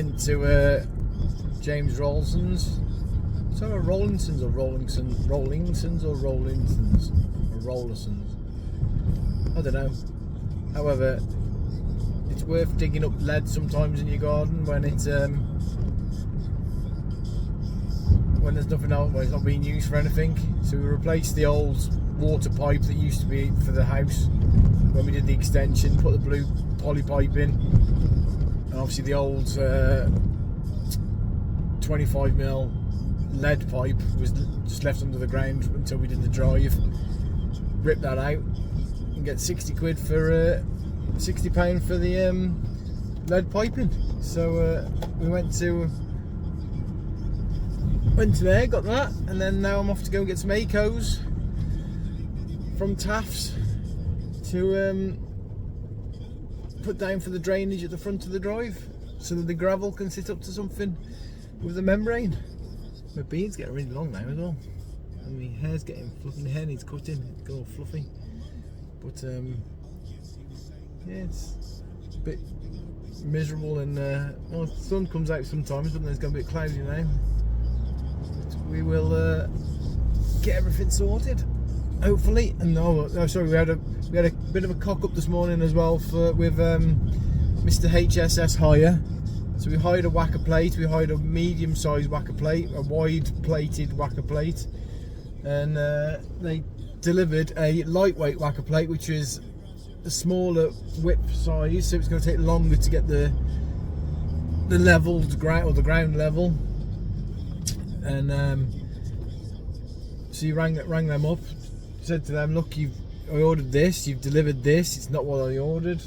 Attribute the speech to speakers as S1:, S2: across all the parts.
S1: went to James Rollinson's. Is that a Rollinson's or Rollinson's or Rollison's? I don't know. However, it's worth digging up lead sometimes in your garden when it's when there's nothing else, when it's not being used for anything. So we replaced the old water pipe that used to be for the house when we did the extension, put the blue poly pipe in, and obviously the old 25mm lead pipe was just left under the ground until we did the drive. Rip that out and get 60 quid for £60 for the lead piping. So we went to there, got that, and then now I'm off to go and get some ACOs from Taft's to put down for the drainage at the front of the drive so that the gravel can sit up to something with the membrane. My beard's getting really long now as well, and my hair's getting fluffy. My hair needs cutting, it's got all fluffy. But yeah, it's a bit miserable, and well, the sun comes out sometimes, but then it's got a bit cloudy now. But we will get everything sorted, hopefully. And sorry, we had a bit of a cock up this morning as well with Mr. HSS Hire. So we hired a whacker plate. We hired a medium-sized whacker plate, a wide-plated whacker plate, and they delivered a lightweight whacker plate, which is a smaller width size. So it's going to take longer to get the leveled ground, or the ground level. And so you rang them up, said to them, look, I ordered this, you've delivered this, it's not what I ordered.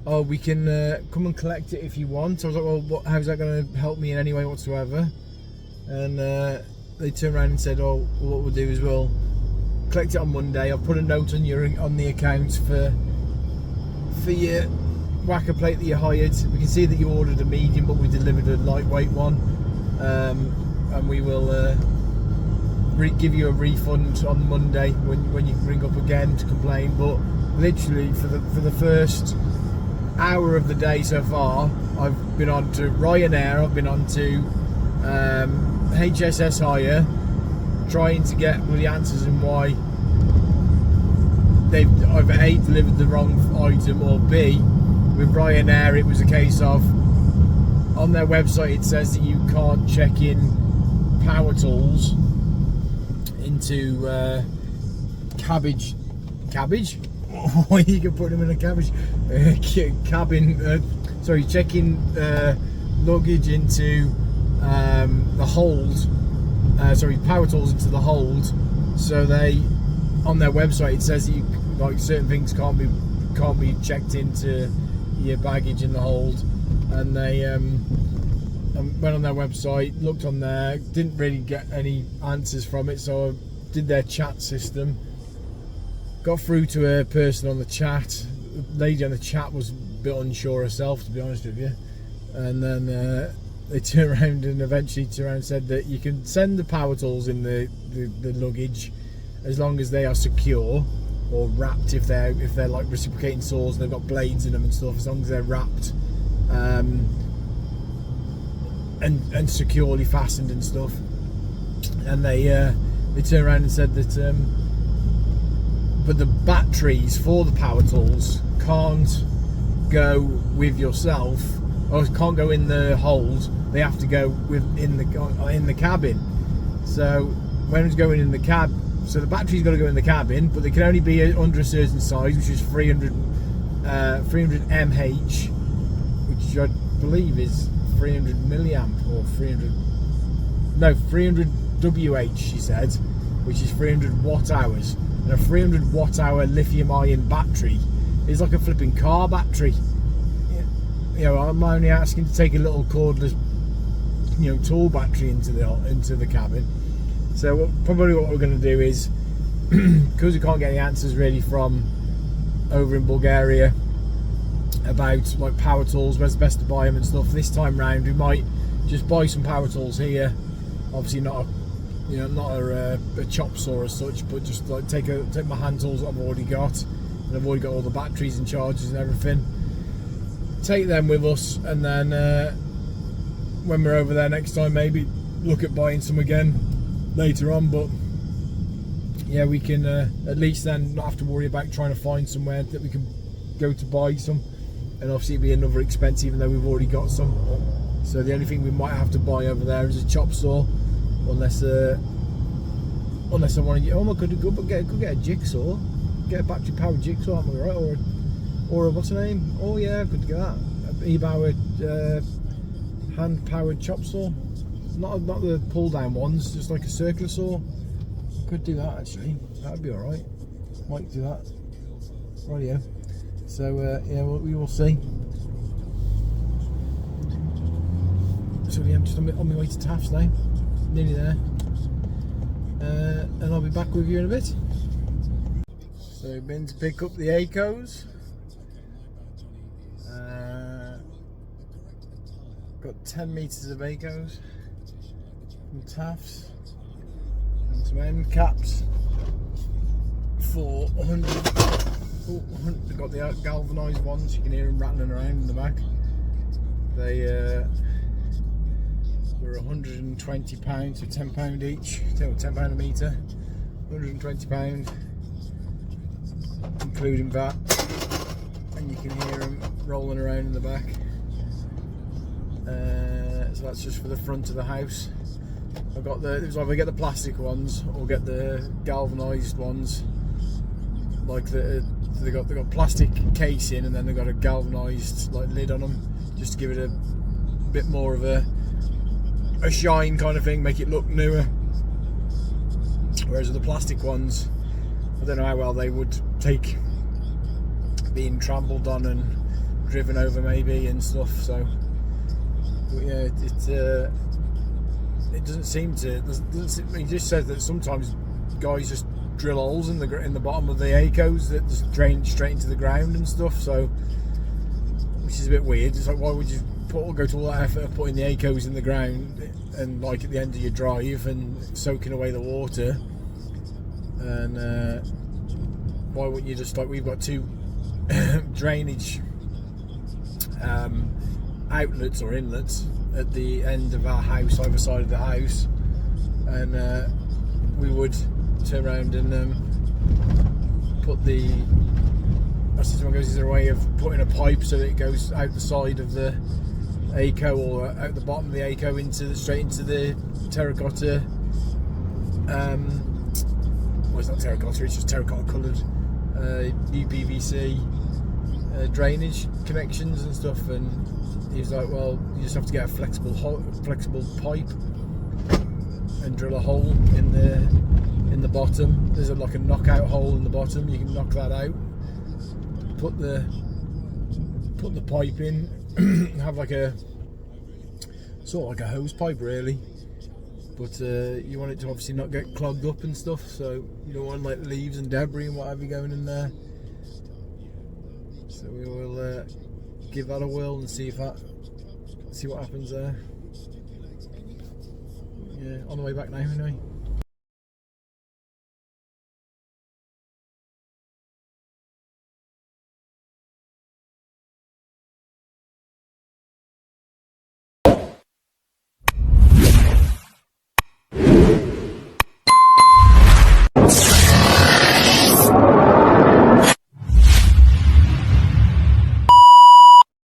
S1: Oh, we can come and collect it if you want. I was like, well, how's that going to help me in any way whatsoever? And they turned around and said, oh, well, what we'll do is we'll collect it on Monday. I'll put a note on the account for your whacker plate that you hired. We can see that you ordered a medium, but we delivered a lightweight one, and we will give you a refund on Monday when you ring up again to complain. But literally for the first hour of the day so far, I've been on to Ryanair, I've been on to HSS Hire, trying to get the answers and why they've either A, delivered the wrong item, or B, with Ryanair it was a case of, on their website it says that you can't check in power tools into cabbage or you can put them in a cabbage cabin, sorry, checking luggage into the hold, sorry, power tools into the hold. So they, on their website it says that you, like, certain things can't be checked into your baggage in the hold, and they went on their website, looked on there, didn't really get any answers from it, so I did their chat system, got through to a person on the chat. The lady on the chat was a bit unsure herself, to be honest with you, and then they turned around and eventually said that you can send the power tools in the luggage as long as they are secure or wrapped, if they're like reciprocating saws and they've got blades in them and stuff, as long as they're wrapped and securely fastened and stuff. And they turned around and said that but the batteries for the power tools can't go with yourself, or can't go in the hold. They have to go in the cabin. So when it's going in the cab, so the battery's got to go in the cabin, but they can only be under a certain size, which is 300 mAh, which I believe is 300 milliamp or 300 WH, she said, which is 300 watt hours. And a 300 watt hour lithium ion battery is like a flipping car battery. You know, I'm only asking to take a little cordless, you know, tool battery into the cabin. So probably what we're going to do is, because we can't get any answers really from over in Bulgaria about like power tools, where's best to buy them and stuff, this time round we might just buy some power tools here. Obviously not a chop saw as such, but just like take my hand tools that I've already got, and I've already got all the batteries and chargers and everything. Take them with us, and then when we're over there next time, maybe look at buying some again later on. But yeah, we can at least then not have to worry about trying to find somewhere that we can go to buy some, and obviously it'd be another expense even though we've already got some. So the only thing we might have to buy over there is a chop saw, unless I want to. Oh, I could get a jigsaw, get a battery powered jigsaw, am I right? Or what's the name? Oh yeah, I could get that. E-powered hand powered chop saw, not the pull down ones, just like a circular saw. Could do that actually. That'd be all right. Might do that. Rightio. So yeah, we will see. So yeah, I'm just on my way to Taft's now. Nearly there. And I'll be back with you in a bit. So I've been to pick up the ACOs. Got 10 metres of ACOs from Taft's. And some end caps for 100. Oh, they've got the galvanised ones, you can hear them rattling around in the back. They were £120, so £10 each, £10 a metre, £120, including that. And you can hear them rolling around in the back. So that's just for the front of the house. I've got it was either get the plastic ones or get the galvanised ones. Like they got plastic casing and then they've got a galvanised like lid on them, just to give it a bit more of a shine kind of thing, make it look newer. Whereas with the plastic ones, I don't know how well they would take being trampled on and driven over maybe and stuff. So but yeah, it doesn't seem to. He just says that sometimes guys just drill holes in the bottom of the ACOs that just drain straight into the ground and stuff. So, which is a bit weird. It's like, why would you go to all that effort of putting the ACOs in the ground and like at the end of your drive and soaking away the water? And why wouldn't you just, like, we've got two drainage outlets or inlets at the end of our house, either side of the house, and we would turn around and put the. I said to him, is there a way of putting a pipe so that it goes out the side of the ACO or out the bottom of the ACO straight into the terracotta? Well, it's not terracotta; it's just terracotta coloured UPVC drainage connections and stuff. And he was like, well, you just have to get a flexible pipe and drill a hole in the bottom. There's like a knockout hole in the bottom. You can knock that out. Put the pipe in. Have like a sort of like a hose pipe really, but you want it to obviously not get clogged up and stuff. So you don't want like leaves and debris and what have you going in there. So we will give that a whirl and see what happens there. Yeah, on the way back now anyway.